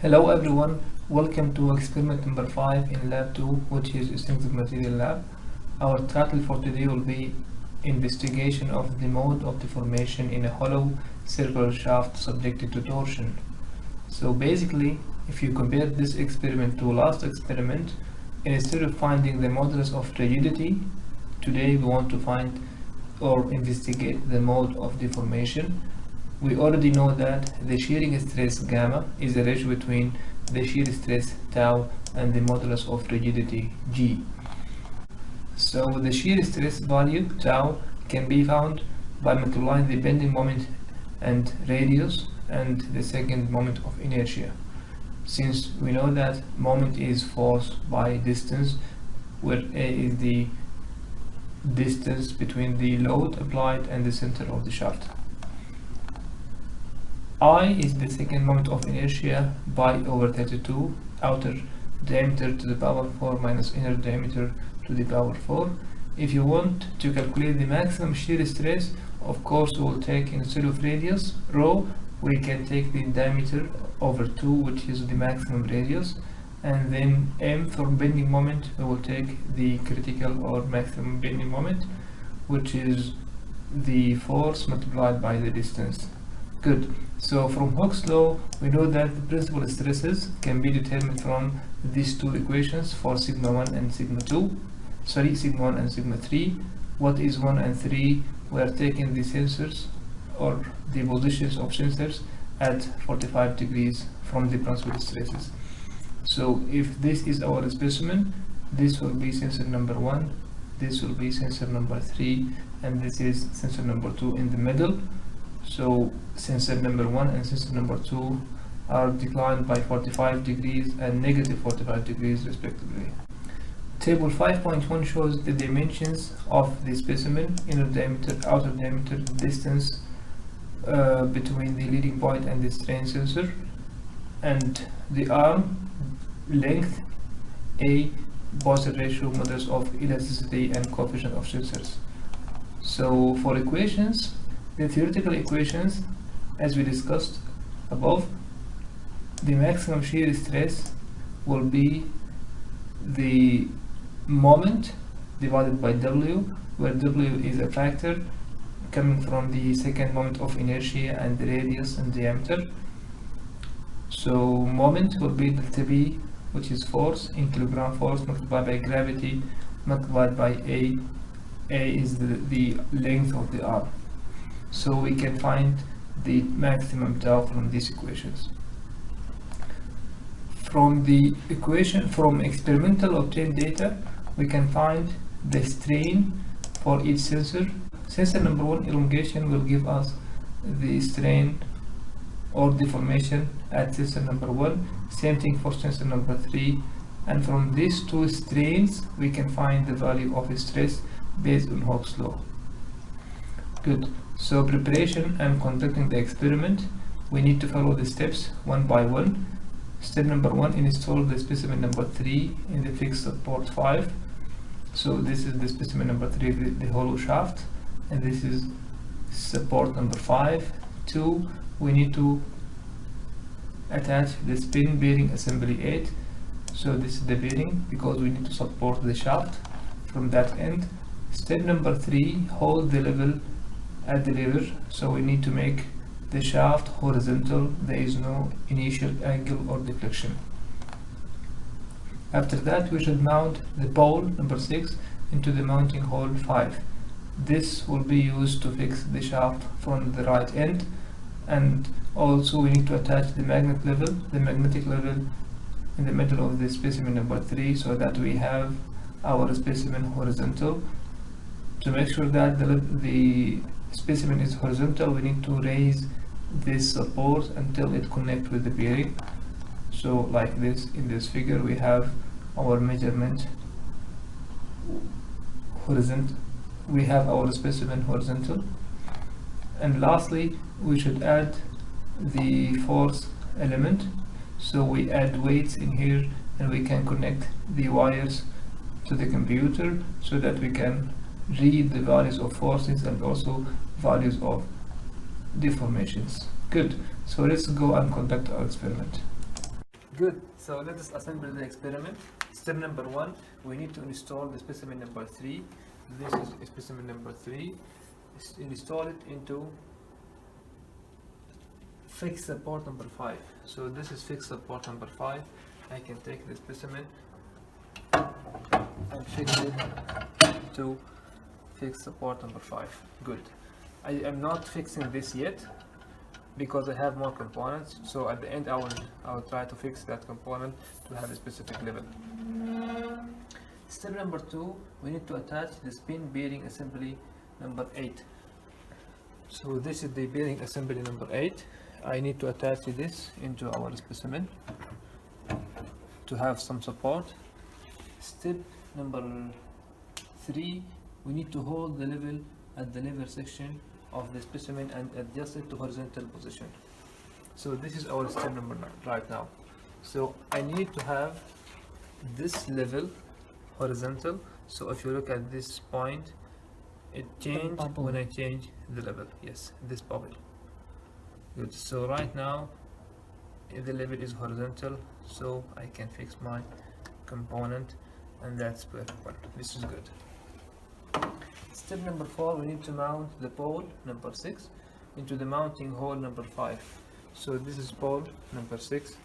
Hello everyone, welcome to experiment number 5 in lab 2, which is extensive material lab. Our title for today will be investigation of the mode of deformation in a hollow circular shaft subjected to torsion. So basically, if you compare this experiment to last experiment, instead of finding the modulus of rigidity, today we want to find or investigate the mode of deformation. We already know that the shearing stress gamma is a ratio between the shear stress tau and the modulus of rigidity g. So the shear stress value tau can be found by multiplying the bending moment and radius and the second moment of inertia. Since we know that moment is force by distance, where A is the distance between the load applied and the center of the shaft. I is the second moment of inertia by over 32, outer diameter to the power 4 minus inner diameter to the power 4. If you want to calculate the maximum shear stress, of course we will take, instead of radius, rho, we can take the diameter over 2, which is the maximum radius, and then m for bending moment, we will take the critical or maximum bending moment, which is the force multiplied by the distance. Good. So from Hooke's law, we know that the principal stresses can be determined from these two equations for sigma 1 and sigma 2. Sigma 1 and sigma 3. What is 1 and 3? We are taking the sensors or the positions of sensors at 45 degrees from the principal stresses. So if this is our specimen, this will be sensor number 1, this will be sensor number 3, and this is sensor number 2 in the middle. So sensor number 1 and sensor number 2 are declined by 45 degrees and negative 45 degrees respectively. Table 5.1 shows the dimensions of the specimen, inner diameter, outer diameter, distance between the leading point and the strain sensor, and the arm length, A, Poisson ratio, modulus of elasticity, and coefficient of sensors. So for equations, the theoretical equations, as we discussed above, the maximum shear stress will be the moment divided by W, where W is a factor coming from the second moment of inertia and the radius and diameter. So moment will be delta B, which is force in kilogram force multiplied by gravity multiplied by A. A is the length of the arm. So we can find the maximum tau from these equations. From the equation, from experimental obtained data, we can find the strain for each sensor. Sensor number 1 elongation will give us the strain or deformation at sensor number 1. Same thing for sensor number 3. And from these two strains, we can find the value of stress based on Hooke's law. Good. So preparation and conducting the experiment, we need to follow the steps one by one. Step number 1, install the specimen number 3 in the fixed support 5. So this is the specimen number 3, the hollow shaft, and this is support number 5. 2, we need to attach the spin bearing assembly 8. So this is the bearing because we need to support the shaft from that end. Step number 3, hold the level at the lever, so we need to make the shaft horizontal. There is no initial angle or deflection. After that, we should mount the pole number 6 into the mounting hole 5. This will be used to fix the shaft from the right end, and also we need to attach the magnetic level in the middle of the specimen number 3, so that we have our specimen horizontal. To make sure that the specimen is horizontal, we need to raise this support until it connects with the bearing. So like this, in this figure, we have our measurement horizontal. We have our specimen horizontal. And lastly, we should add the force element. So we add weights in here, and we can connect the wires to the computer so that we can read the values of forces and also values of deformations. Good. So let's go and conduct our experiment. Good. So let us assemble the experiment. Step number 1, we need to install the specimen number 3. This is specimen number 3. Install it into fixed support number 5. So this is fixed support number 5. I can take the specimen and fix it to fixed support number 5. Good. I am not fixing this yet because I have more components, so at the end I will try to fix that component to have a specific level. Step number 2, we need to attach the spin bearing assembly number 8. So this is the bearing assembly number 8. I need to attach this into our specimen to have some support. Step number 3, we need to hold the level at the lever section of the specimen and adjust it to horizontal position. So this is our step number 9 right now. So I need to have this level horizontal. So if you look at this point, it changed when I change the level. Yes, this bubble. Good. So right now the level is horizontal, so I can fix my component, and that's perfect one. This is good. Step number 4, we need to mount the pole number 6 into the mounting hole number 5. So this is pole number 6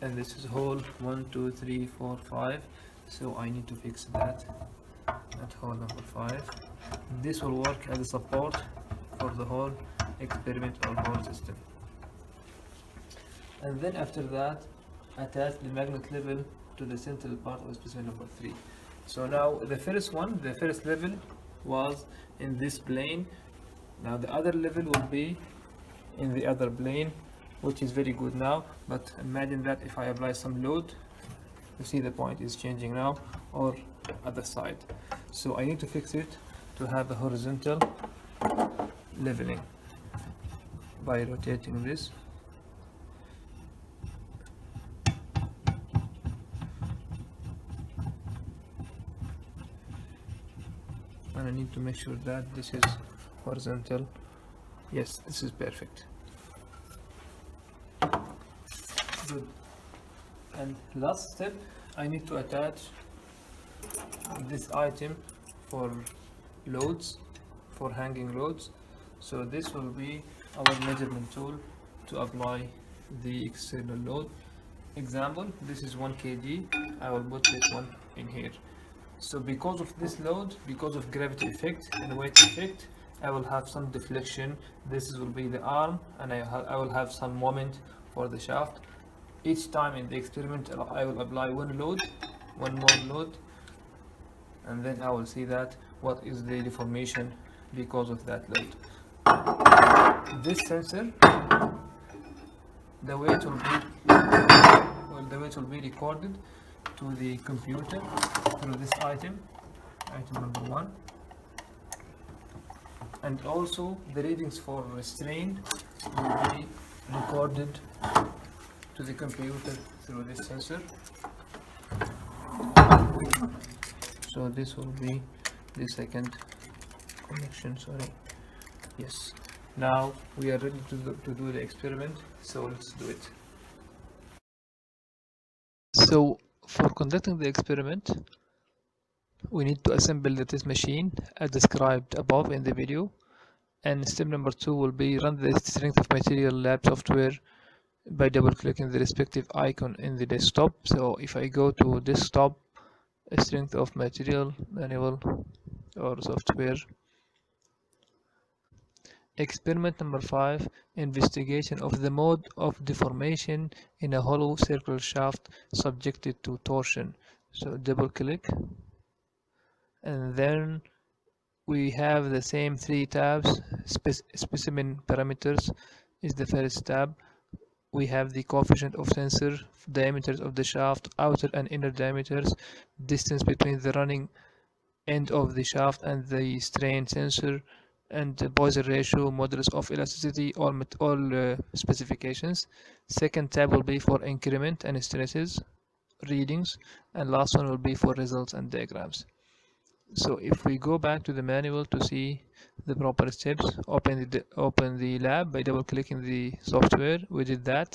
and this is hole 1, 2, 3, 4, 5. So I need to fix that at hole number 5. This will work as a support for the whole experiment or whole system. And then after that, attach the magnet level to the central part of specimen number 3. So now the first level was in this plane. Now the other level will be in the other plane, which is very good now, but imagine that if I apply some load, you see the point is changing now, or other side. So I need to fix it to have a horizontal leveling by rotating this. And I need to make sure that this is horizontal. Yes, this is perfect. Good. And last step, I need to attach this item for loads, for hanging loads. So this will be our measurement tool to apply the external load. Example, this is 1 kg. I will put this one in here. So because of this load, because of gravity effect and weight effect, I will have some deflection. This will be the arm, and I will have some moment for the shaft. Each time in the experiment I will apply one more load, and then I will see that what is the deformation because of that load. This sensor, the weight will be recorded to the computer through this item number 1, and also the readings for strain will be recorded to the computer through this sensor. So this will be the second connection. Sorry. Yes. Now we are ready to do the experiment, so let's do it. So for conducting the experiment, we need to assemble the test machine as described above in the video, and step number 2 will be run the strength of material lab software by double clicking the respective icon in the desktop. So if I go to desktop, strength of material manual or software, experiment number 5, investigation of the mode of deformation in a hollow circular shaft subjected to torsion. So double click, and then we have the same 3 tabs. Specimen parameters is the first tab. We have the coefficient of sensor, diameters of the shaft, outer and inner diameters, distance between the running end of the shaft and the strain sensor, and the Poisson ratio, modulus of elasticity, all specifications. Second tab will be for increment and stresses readings, and last one will be for results and diagrams. So if we go back to the manual to see the proper steps, open the lab by double clicking the software. We did that,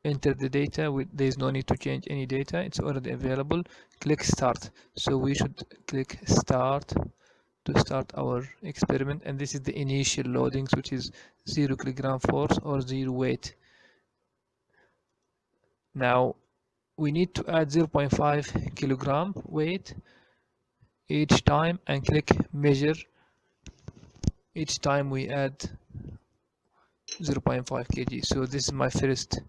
enter the data. There is no need to change any data, it's already available. Click start. So we should click start to start our experiment, and this is the initial loadings, which is 0 kilogram force or 0 weight. Now we need to add 0.5 kilogram weight each time and click measure. Each time we add 0.5 kg. So this is my first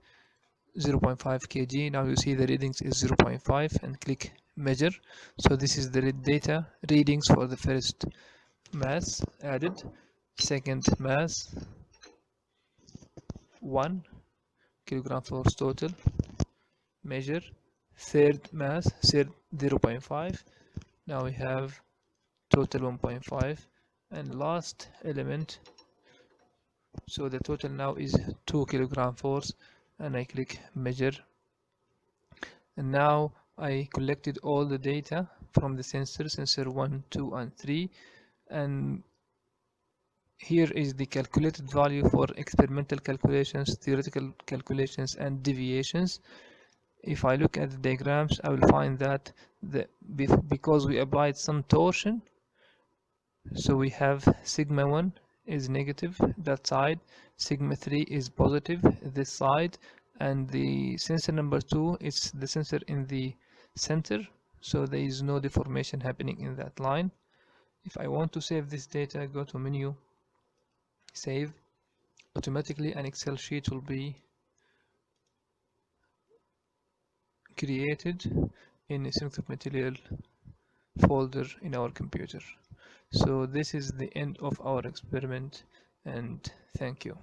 0.5 kg. Now you see the readings is 0.5 and click measure. So this is the data readings for the first mass added, second mass 1 kilogram force total, measure, third mass, third 0.5. Now we have total 1.5, and last element. So the total now is 2 kilogram force, and I click measure. And now I collected all the data from the sensor 1, 2 and 3, and here is the calculated value for experimental calculations, theoretical calculations and deviations. If I look at the diagrams, I will find that because we applied some torsion, so we have sigma 1 is negative that side, sigma 3 is positive this side, and the sensor number 2 is the sensor in the center, so there is no deformation happening in that line. If I want to save this data, go to menu, save. Automatically an Excel sheet will be created in a strength of material folder in our computer. So this is the end of our experiment, and thank you.